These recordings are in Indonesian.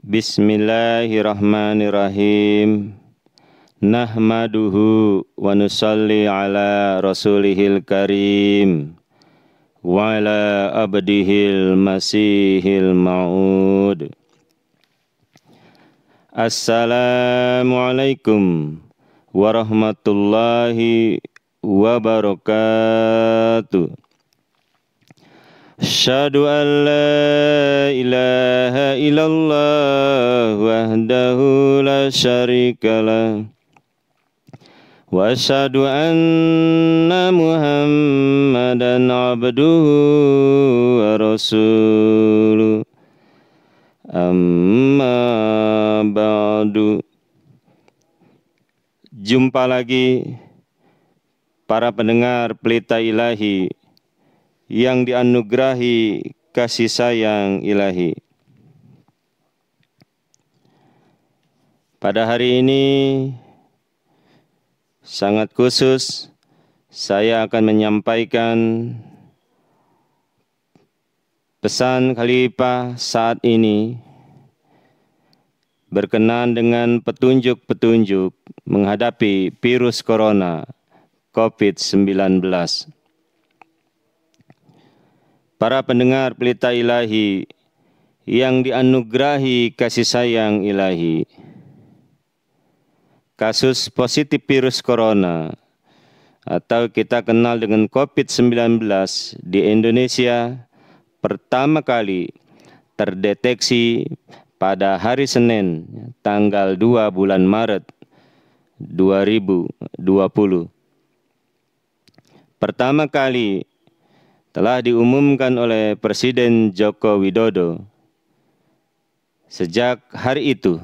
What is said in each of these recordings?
Bismillahirrahmanirrahim. Nahmaduhu wa nusalli ala rasulihil karim wa ala abdihil masihil ma'ud. Assalamualaikum warahmatullahi wabarakatuh. Asyhadu an la ilaha illallah wahdahu la syarikalah wa asyhadu anna Muhammadan abduhu wa rasuluh. Amma ba'du. Jumpa lagi para pendengar Pelita Ilahi yang dianugerahi kasih sayang ilahi. Pada hari ini sangat khusus saya akan menyampaikan pesan Khalifah saat ini berkenaan dengan petunjuk-petunjuk menghadapi virus corona COVID-19. Para pendengar Pelita Ilahi yang dianugerahi kasih sayang ilahi. Kasus positif virus corona atau kita kenal dengan COVID-19 di Indonesia pertama kali terdeteksi pada hari Senin tanggal 2 bulan Maret 2020. Pertama kali telah diumumkan oleh Presiden Joko Widodo. Sejak hari itu,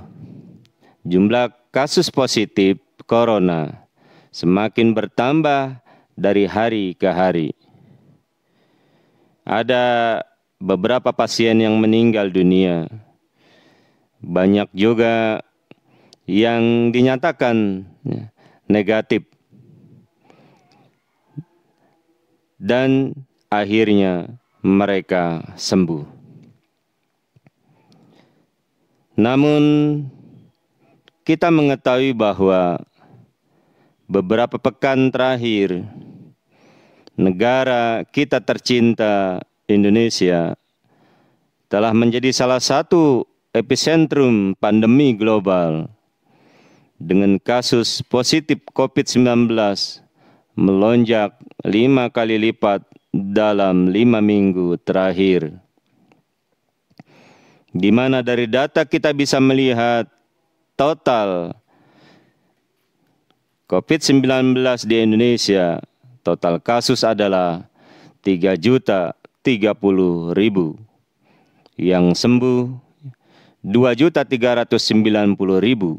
jumlah kasus positif corona semakin bertambah dari hari ke hari. Ada beberapa pasien yang meninggal dunia. Banyak juga yang dinyatakan negatif. Dan akhirnya mereka sembuh. Namun kita mengetahui bahwa beberapa pekan terakhir negara kita tercinta Indonesia telah menjadi salah satu epicentrum pandemi global dengan kasus positif COVID-19 melonjak 5 kali lipat dalam 5 minggu terakhir. Di mana dari data kita bisa melihat total COVID-19 di Indonesia, total kasus adalah 3.030.000, yang sembuh 2.390.000,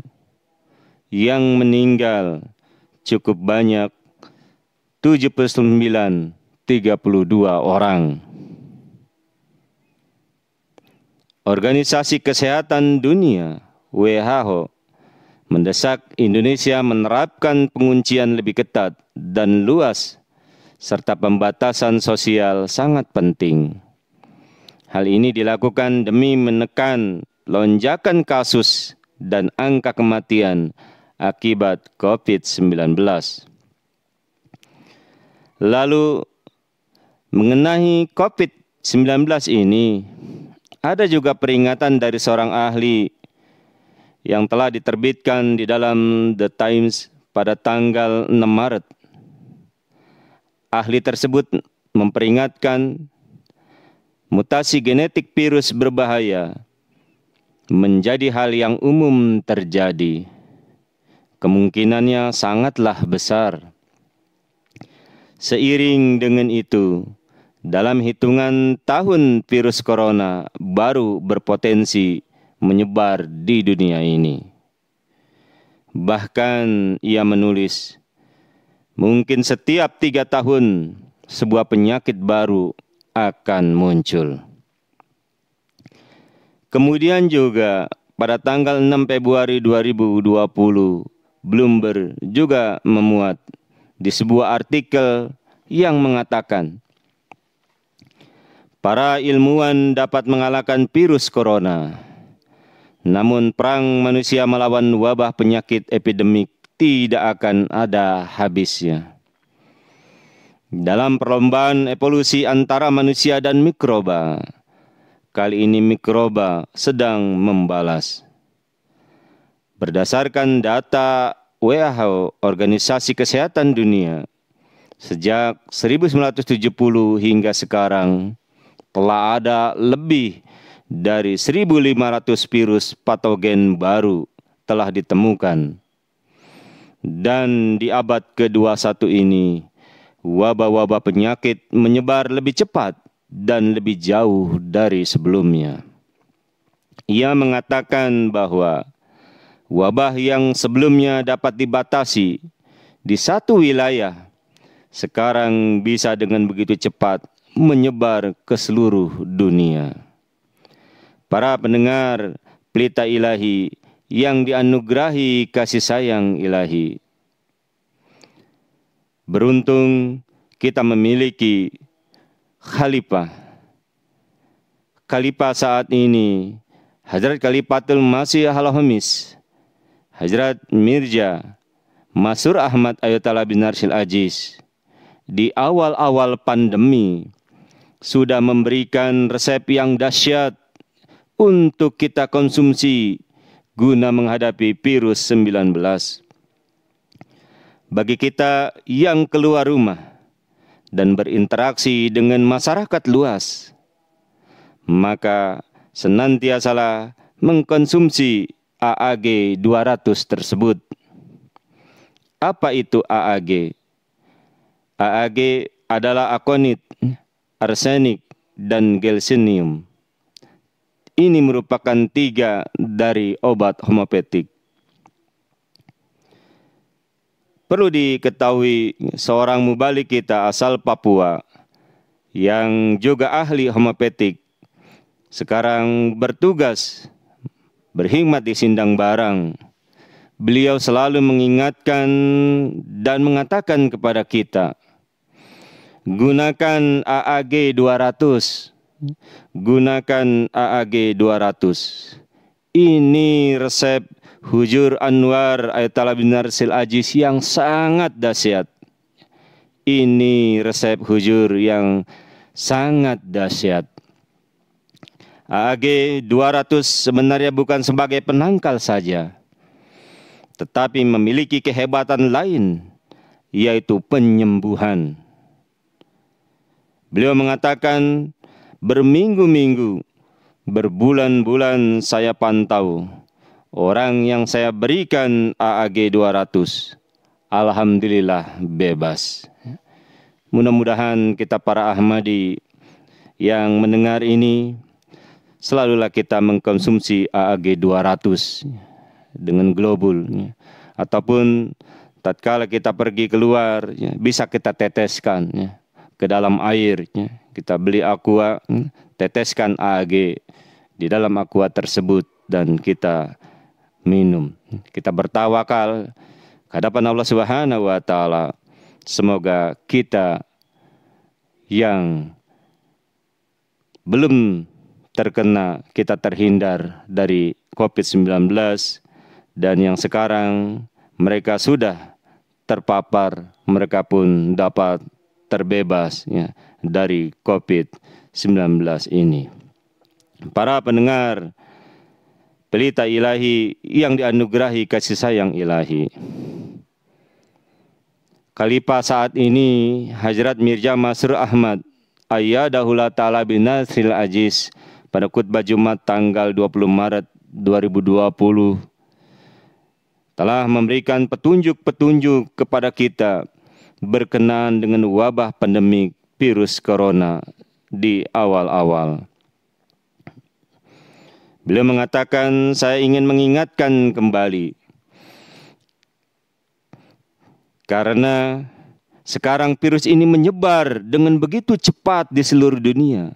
yang meninggal cukup banyak 32 orang. Organisasi Kesehatan Dunia (WHO) mendesak Indonesia menerapkan penguncian lebih ketat dan luas serta pembatasan sosial sangat penting. Hal ini dilakukan demi menekan lonjakan kasus dan angka kematian akibat COVID-19. Lalu mengenai COVID-19 ini, ada juga peringatan dari seorang ahli yang telah diterbitkan di dalam The Times pada tanggal 6 Maret. Ahli tersebut memperingatkan mutasi genetik virus berbahaya menjadi hal yang umum terjadi. Kemungkinannya sangatlah besar. Seiring dengan itu, dalam hitungan tahun virus corona baru berpotensi menyebar di dunia ini. Bahkan ia menulis, mungkin setiap 3 tahun sebuah penyakit baru akan muncul. Kemudian juga pada tanggal 6 Februari 2020, Bloomberg juga memuat di sebuah artikel yang mengatakan para ilmuwan dapat mengalahkan virus corona Namun perang manusia melawan wabah penyakit epidemik tidak akan ada habisnya. Dalam perlombaan evolusi antara manusia dan mikroba, kali ini mikroba sedang membalas. Berdasarkan data WHO, Organisasi Kesehatan Dunia, sejak 1970 hingga sekarang telah ada lebih dari 1.500 virus patogen baru telah ditemukan. Dan di abad ke-21 ini, wabah-wabah penyakit menyebar lebih cepat dan lebih jauh dari sebelumnya. Ia mengatakan bahwa wabah yang sebelumnya dapat dibatasi di satu wilayah, sekarang bisa dengan begitu cepat menyebar ke seluruh dunia. Para pendengar Pelita Ilahi yang dianugerahi kasih sayang ilahi, beruntung kita memiliki khalifah. Khalifah saat ini Hadrat Khalifatul Masih Al-Khamis, Hadrat Mirza Masroor Ahmad Ayatollah bin Narsil Aziz, di awal-awal pandemi sudah memberikan resep yang dahsyat untuk kita konsumsi guna menghadapi virus 19. Bagi kita yang keluar rumah dan berinteraksi dengan masyarakat luas, maka senantiasalah mengkonsumsi AAG 200 tersebut. Apa itu AAG? AAG adalah akonit, arsenik, dan gelsenium. Ini merupakan 3 dari obat homeopatik. Perlu diketahui seorang mubalik kita asal Papua yang juga ahli homeopatik sekarang bertugas berkhidmat di Sindang Barang. Beliau selalu mengingatkan dan mengatakan kepada kita, gunakan AAG 200. Gunakan AAG 200. Ini resep Hujur Anwar Ayatollah bin Narsil Aziz yang sangat dahsyat. Ini resep hujur yang sangat dahsyat. AAG 200 sebenarnya bukan sebagai penangkal saja, tetapi memiliki kehebatan lain, yaitu penyembuhan. Beliau mengatakan, berminggu-minggu, berbulan-bulan saya pantau orang yang saya berikan AAG 200. Alhamdulillah bebas. Mudah-mudahan kita para Ahmadi yang mendengar ini, selalulah kita mengkonsumsi AAG 200 dengan globul. Ataupun tatkala kita pergi keluar, bisa kita teteskan ke dalam air. Kita beli aqua, teteskan AAG di dalam aqua tersebut dan kita minum. Kita bertawakal ke hadapan Allah Subhanahu wa taala. Semoga kita yang belum terkena, kita terhindar dari COVID-19, dan yang sekarang mereka sudah terpapar, mereka pun dapat terbebas dari COVID-19 ini. Para pendengar Pelita Ilahi yang dianugerahi kasih sayang ilahi, Khalifah saat ini Hadrat Mirza Masroor Ahmad Ayyadahullah Ta'ala bin Narsil Aziz pada khutbah Jumat tanggal 20 Maret 2020 telah memberikan petunjuk-petunjuk kepada kita berkenaan dengan wabah pandemik virus corona di awal-awal. Beliau mengatakan, saya ingin mengingatkan kembali, karena sekarang virus ini menyebar dengan begitu cepat di seluruh dunia,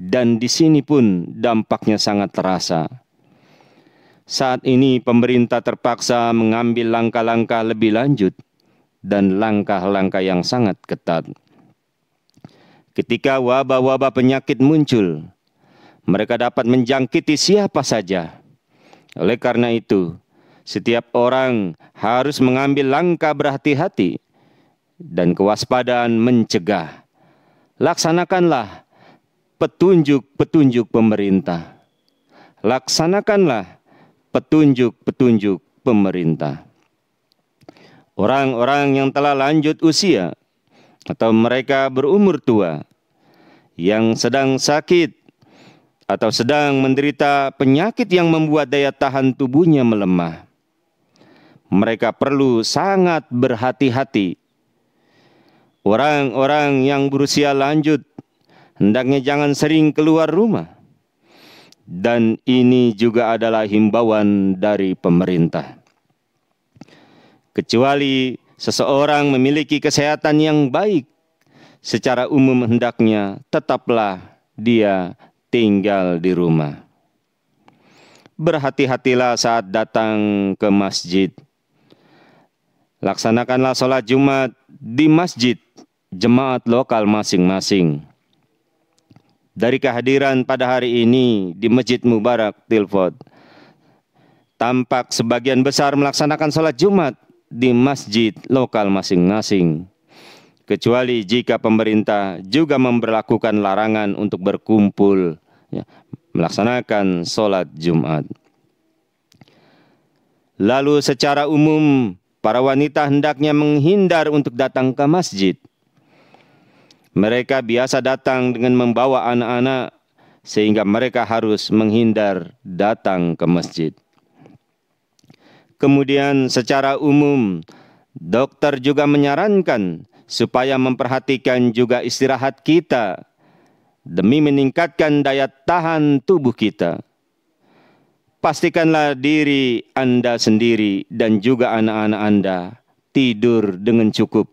dan di sini pun dampaknya sangat terasa. Saat ini pemerintah terpaksa mengambil langkah-langkah lebih lanjut dan langkah-langkah yang sangat ketat. Ketika wabah-wabah penyakit muncul, mereka dapat menjangkiti siapa saja. Oleh karena itu, setiap orang harus mengambil langkah berhati-hati dan kewaspadaan mencegah. Laksanakanlah petunjuk-petunjuk pemerintah. Laksanakanlah petunjuk-petunjuk pemerintah. Orang-orang yang telah lanjut usia atau mereka berumur tua, yang sedang sakit atau sedang menderita penyakit yang membuat daya tahan tubuhnya melemah, mereka perlu sangat berhati-hati. Orang-orang yang berusia lanjut hendaknya jangan sering keluar rumah. Dan ini juga adalah himbauan dari pemerintah. Kecuali seseorang memiliki kesehatan yang baik, secara umum hendaknya tetaplah dia tinggal di rumah. Berhati-hatilah saat datang ke masjid. Laksanakanlah sholat Jumat di masjid jemaat lokal masing-masing. Dari kehadiran pada hari ini di Masjid Mubarak Tilford, tampak sebagian besar melaksanakan sholat Jumat di masjid lokal masing-masing. Kecuali jika pemerintah juga memberlakukan larangan untuk berkumpul, melaksanakan sholat Jumat. Lalu secara umum, para wanita hendaknya menghindar untuk datang ke masjid. Mereka biasa datang dengan membawa anak-anak, sehingga mereka harus menghindar datang ke masjid. Kemudian secara umum, dokter juga menyarankan supaya memperhatikan juga istirahat kita demi meningkatkan daya tahan tubuh kita. Pastikanlah diri Anda sendiri dan juga anak-anak Anda tidur dengan cukup.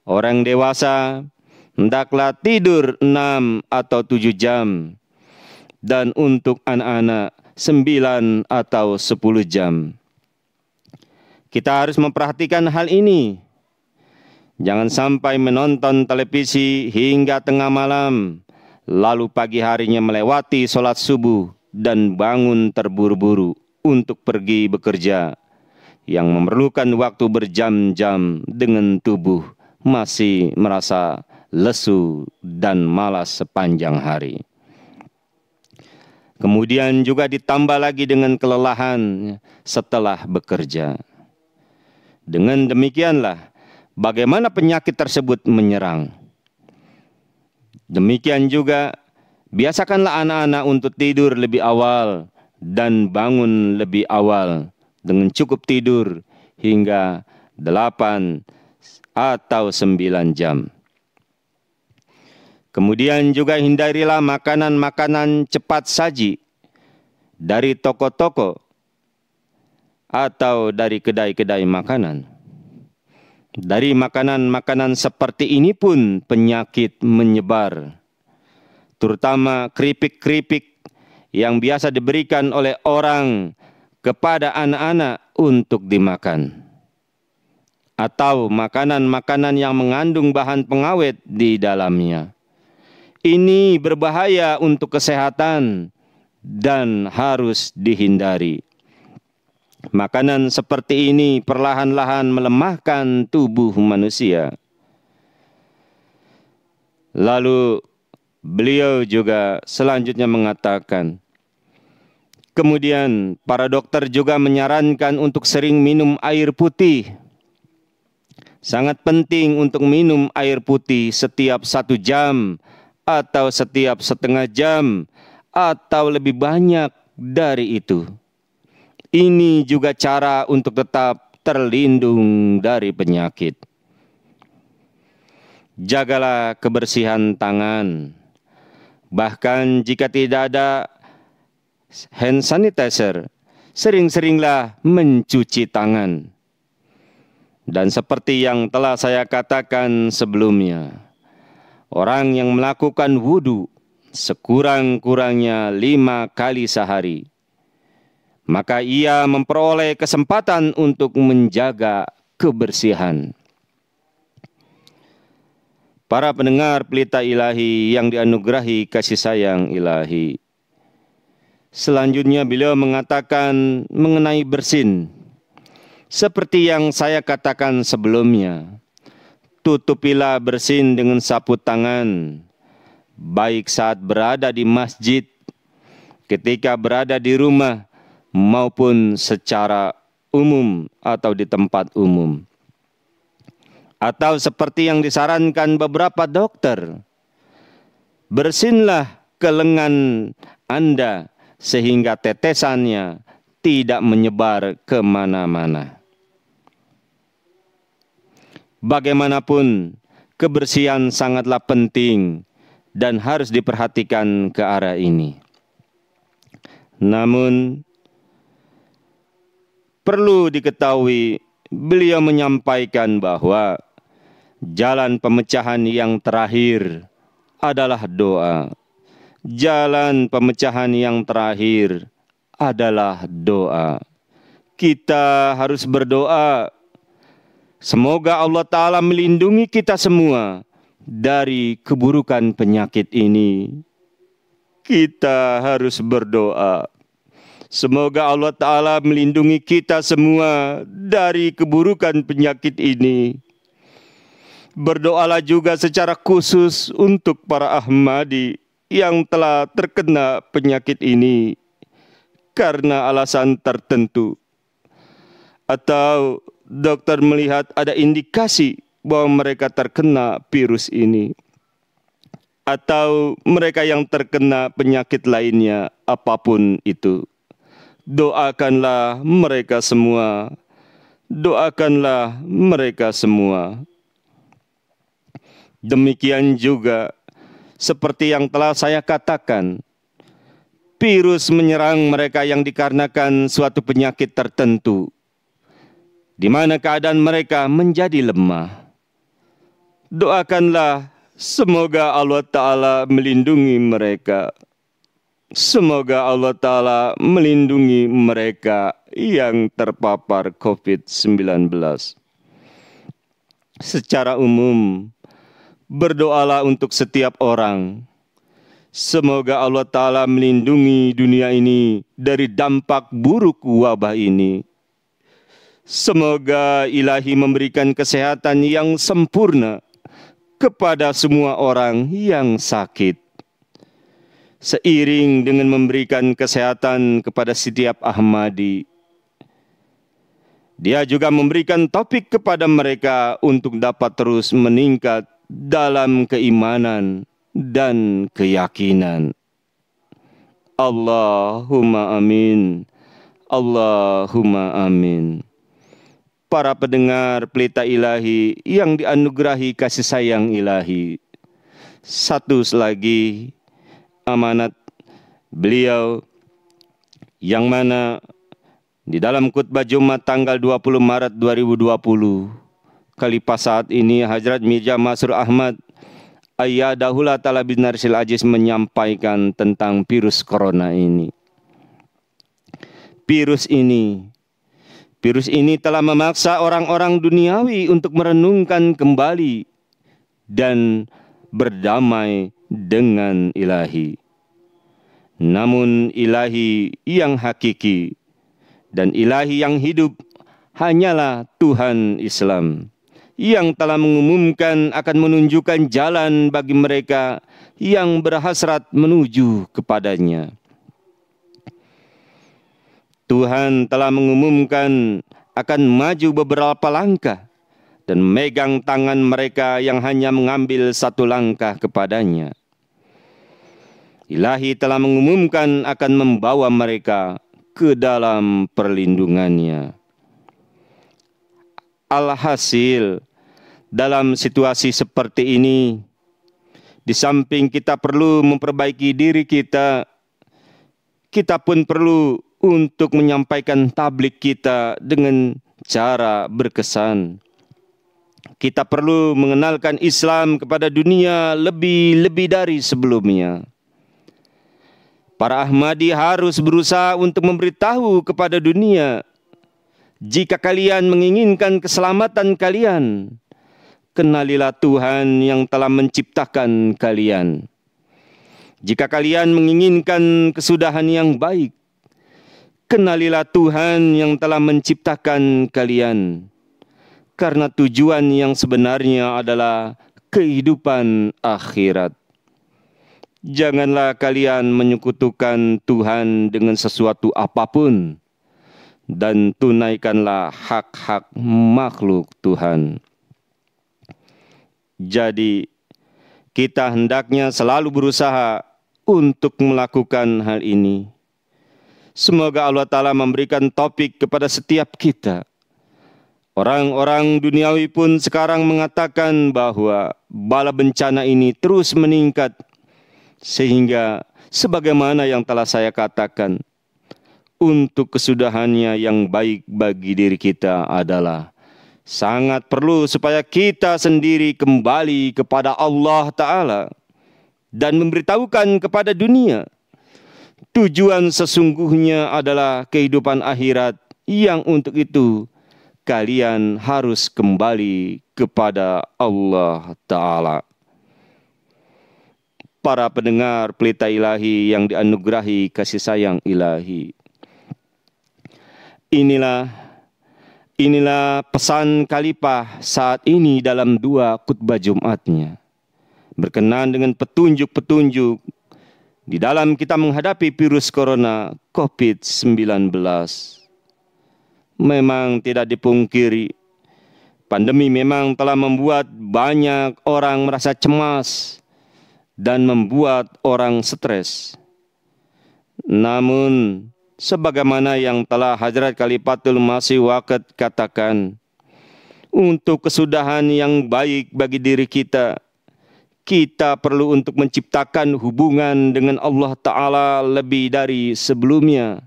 Orang dewasa hendaklah tidur 6 atau 7 jam. Dan untuk anak-anak 9 atau 10 jam. Kita harus memperhatikan hal ini. Jangan sampai menonton televisi hingga tengah malam, lalu pagi harinya melewati sholat subuh dan bangun terburu-buru untuk pergi bekerja, yang memerlukan waktu berjam-jam dengan tubuh masih merasa lesu dan malas sepanjang hari. Kemudian juga ditambah lagi dengan kelelahan setelah bekerja. Dengan demikianlah bagaimana penyakit tersebut menyerang. Demikian juga biasakanlah anak-anak untuk tidur lebih awal dan bangun lebih awal dengan cukup tidur hingga 8 atau 9 jam. Kemudian juga hindarilah makanan-makanan cepat saji dari toko-toko atau dari kedai-kedai makanan. Dari makanan-makanan seperti ini pun penyakit menyebar, terutama keripik-keripik yang biasa diberikan oleh orang kepada anak-anak untuk dimakan, atau makanan-makanan yang mengandung bahan pengawet di dalamnya. Ini berbahaya untuk kesehatan dan harus dihindari. Makanan seperti ini perlahan-lahan melemahkan tubuh manusia. Lalu beliau juga selanjutnya mengatakan, kemudian para dokter juga menyarankan untuk sering minum air putih. Sangat penting untuk minum air putih setiap 1 jam atau setiap setengah jam atau lebih banyak dari itu. Ini juga cara untuk tetap terlindung dari penyakit. Jagalah kebersihan tangan. Bahkan jika tidak ada hand sanitizer, sering-seringlah mencuci tangan. Dan seperti yang telah saya katakan sebelumnya, orang yang melakukan wudu sekurang-kurangnya 5 kali sehari, maka ia memperoleh kesempatan untuk menjaga kebersihan. Para pendengar Pelita Ilahi yang dianugerahi kasih sayang ilahi, Selanjutnya beliau mengatakan mengenai bersin. Seperti yang saya katakan sebelumnya, tutupilah bersin dengan sapu tangan, baik saat berada di masjid, ketika berada di rumah, maupun secara umum atau di tempat umum. Atau seperti yang disarankan beberapa dokter, bersinlah ke lengan Anda sehingga tetesannya tidak menyebar kemana-mana. Bagaimanapun, kebersihan sangatlah penting dan harus diperhatikan ke arah ini. Namun, perlu diketahui, beliau menyampaikan bahwa jalan pemecahan yang terakhir adalah doa. Jalan pemecahan yang terakhir adalah doa. Kita harus berdoa. Semoga Allah Ta'ala melindungi kita semua dari keburukan penyakit ini. Kita harus berdoa. Semoga Allah Ta'ala melindungi kita semua dari keburukan penyakit ini. Berdoalah juga secara khusus untuk para Ahmadi yang telah terkena penyakit ini karena alasan tertentu, atau dokter melihat ada indikasi bahwa mereka terkena virus ini, atau mereka yang terkena penyakit lainnya apapun itu. Doakanlah mereka semua. Doakanlah mereka semua. Demikian juga seperti yang telah saya katakan, virus menyerang mereka yang dikarenakan suatu penyakit tertentu, di mana keadaan mereka menjadi lemah. Doakanlah semoga Allah Ta'ala melindungi mereka. Semoga Allah Ta'ala melindungi mereka yang terpapar COVID-19. Secara umum, berdoalah untuk setiap orang. Semoga Allah Ta'ala melindungi dunia ini dari dampak buruk wabah ini. Semoga Ilahi memberikan kesehatan yang sempurna kepada semua orang yang sakit. Seiring dengan memberikan kesehatan kepada setiap Ahmadi, Dia juga memberikan taufik kepada mereka untuk dapat terus meningkat dalam keimanan dan keyakinan. Allahumma amin. Allahumma amin. Para pendengar Pelita Ilahi yang dianugerahi kasih sayang Ilahi, satu lagi amanat beliau yang mana di dalam khutbah Jumat tanggal 20 Maret 2020, Khalifah saat ini Hadrat Mirza Masroor Ahmad Ayyadahullah Ta'ala Binarsil Aziz menyampaikan tentang virus corona ini. Virus ini telah memaksa orang-orang duniawi untuk merenungkan kembali dan berdamai dengan Ilahi. Namun Ilahi yang hakiki dan Ilahi yang hidup hanyalah Tuhan Islam yang telah mengumumkan akan menunjukkan jalan bagi mereka yang berhasrat menuju kepadanya. Tuhan telah mengumumkan akan maju beberapa langkah dan memegang tangan mereka yang hanya mengambil satu langkah kepadanya. Ilahi telah mengumumkan akan membawa mereka ke dalam perlindungannya. Alhasil, dalam situasi seperti ini, di samping kita perlu memperbaiki diri kita, kita pun perlu untuk menyampaikan tabligh kita dengan cara berkesan. Kita perlu mengenalkan Islam kepada dunia lebih dari sebelumnya. Para Ahmadi harus berusaha untuk memberitahu kepada dunia, jika kalian menginginkan keselamatan kalian, kenalilah Tuhan yang telah menciptakan kalian. Jika kalian menginginkan kesudahan yang baik, kenalilah Tuhan yang telah menciptakan kalian. Karena tujuan yang sebenarnya adalah kehidupan akhirat. Janganlah kalian menyekutukan Tuhan dengan sesuatu apapun, dan tunaikanlah hak-hak makhluk Tuhan. Jadi, kita hendaknya selalu berusaha untuk melakukan hal ini. Semoga Allah Ta'ala memberikan taufik kepada setiap kita. Orang-orang duniawi pun sekarang mengatakan bahwa bala bencana ini terus meningkat. Sehingga sebagaimana yang telah saya katakan, untuk kesudahannya yang baik bagi diri kita adalah sangat perlu supaya kita sendiri kembali kepada Allah Ta'ala dan memberitahukan kepada dunia tujuan sesungguhnya adalah kehidupan akhirat, yang untuk itu kalian harus kembali kepada Allah Ta'ala. Para pendengar Pelita Ilahi yang dianugerahi kasih sayang ilahi, Inilah pesan Khalifah saat ini dalam 2 khutbah Jumatnya. Berkenaan dengan petunjuk-petunjuk di dalam kita menghadapi virus corona COVID-19. Memang tidak dipungkiri, pandemi memang telah membuat banyak orang merasa cemas dan membuat orang stres. Namun, sebagaimana yang telah Hadrat Khalifatul Masih Waqt katakan, untuk kesudahan yang baik bagi diri kita, kita perlu untuk menciptakan hubungan dengan Allah Ta'ala lebih dari sebelumnya.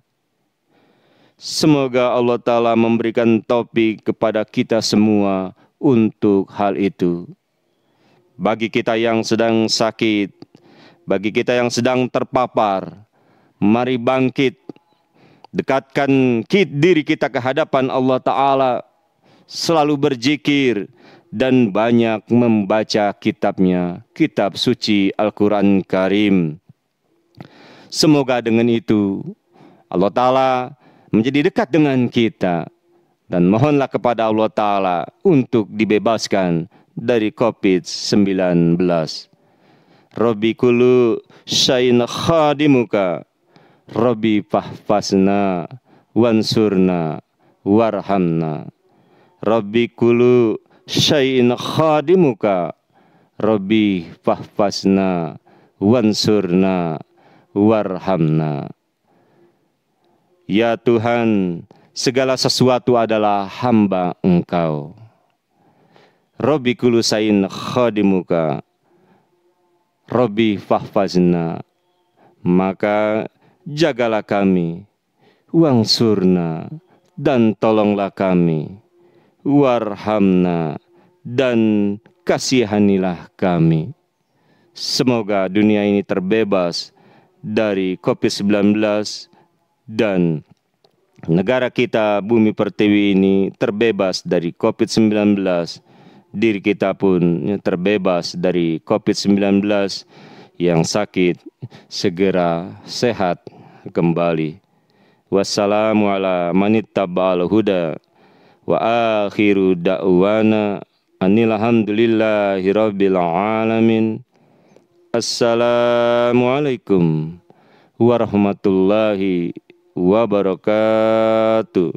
Semoga Allah Ta'ala memberikan taufik kepada kita semua untuk hal itu. Bagi kita yang sedang sakit, bagi kita yang sedang terpapar, mari bangkit. Dekatkan diri kita ke hadapan Allah Ta'ala. Selalu berzikir dan banyak membaca kitabnya, kitab suci Al-Quran Karim. Semoga dengan itu Allah Ta'ala menjadi dekat dengan kita. Dan mohonlah kepada Allah Ta'ala untuk dibebaskan dari COVID-19. Rabbi kullu syai'in khadimuka, Rabbi fahfazna wansurna warhamna. Rabbi kullu syai'in khadimuka, Rabbi fahfazna wansurna warhamna. Ya Tuhan, segala sesuatu adalah hamba Engkau. Rabbi kullu syai'in khadimuka, Rabbi fahfazna. Maka jagalah kami, wangsurna, dan tolonglah kami, warhamna, dan kasihanilah kami. Semoga dunia ini terbebas dari COVID-19 dan negara kita Bumi Pertiwi ini terbebas dari COVID-19. Diri kita pun terbebas dari COVID-19, yang sakit segera sehat kembali. Wassalamu ala manittaba'al huda wa akhiru da'wana anilhamdulillahi rabbil alamin. Assalamualaikum warahmatullahi wabarakatuh.